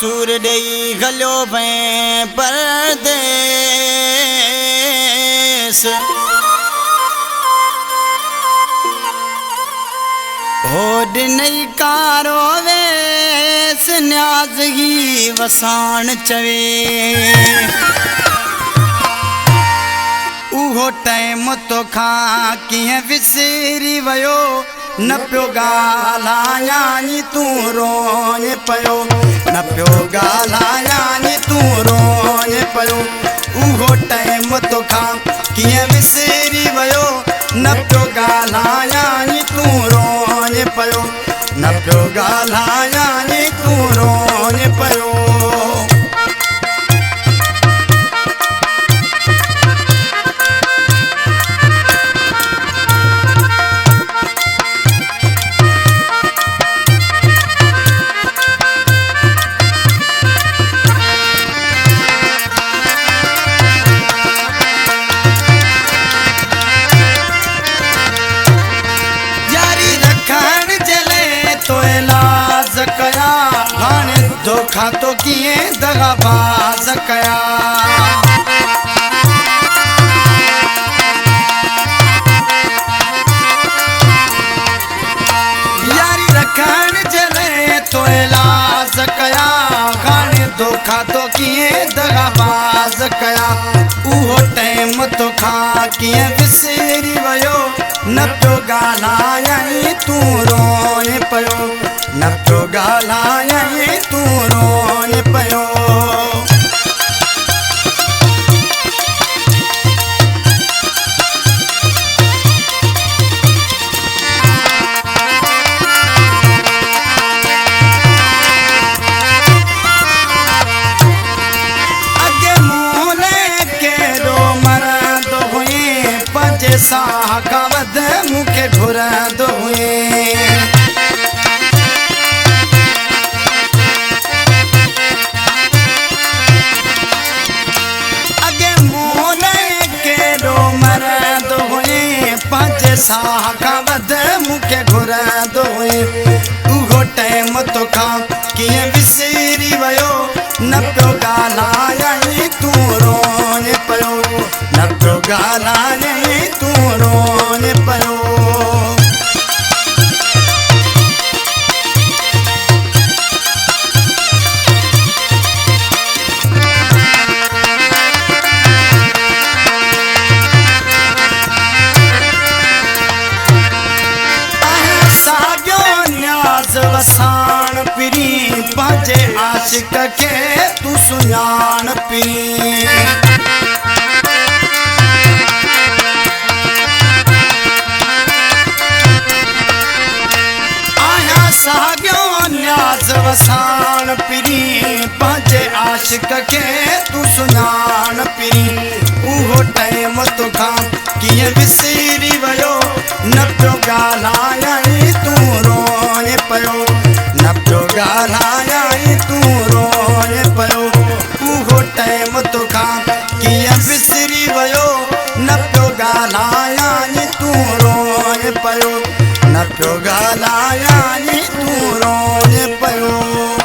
सूर दई गलो भैं परदेस होड नहीं कारो वेस न्याज़गी वसान चवे उहो टाइम तो खां कीअं विसरी वयो न पियो ॻाल्हायानी तूं रोए पियो न पियो ॻाल्हायानी तूं रोए पियो उहो टाइम तो खां कीअं विसरी वयो न पियो ॻाल्हायानी तूं रोए पियो न पियो ॻाल्हायानी तूं रोए पियो धोखा तो किए दगाबाज कया यारी रखण जले तो इलाज कया खाने धोखा तो किए दगाबाज कया उहो टाइम तो खा किए विसरी वयो न पियो ॻाल्हायाई तूं रोए पियो न पियो ॻाल्हायाई तूं रोए पियो अॻे मूले कहिड़ो मरंदो हुई पंहिंजे साह खां वधि मूंखे घुरंदो हुई साह खां वधि मूंखे घुरंदो हुई उहो टाइम तो खां कीअं विसरी वयो न पियो ॻाल्हायाई तूं रोए पियो न पियो ॻाल्हायाई तूं रोए पियो वसान पिरी पंहिंजे आशिक खे तूं सुञाण पिरी आया साॻियो न्याज़ वसान पिरी पंहिंजे आशिक खे तूं सुञाण पिरी उहो टाइम तो खां कीअं विसरी वयो न पियो ॻाल्हायाई तूं रोए पियो न पियो ॻाल्हायाई तूं रोए पियो उहो टाइम तो खां कीअं विसरी वयो न पियो ॻाल्हायाई तूं रोए पियो न पियो ॻाल्हायाई तूं रोए पियो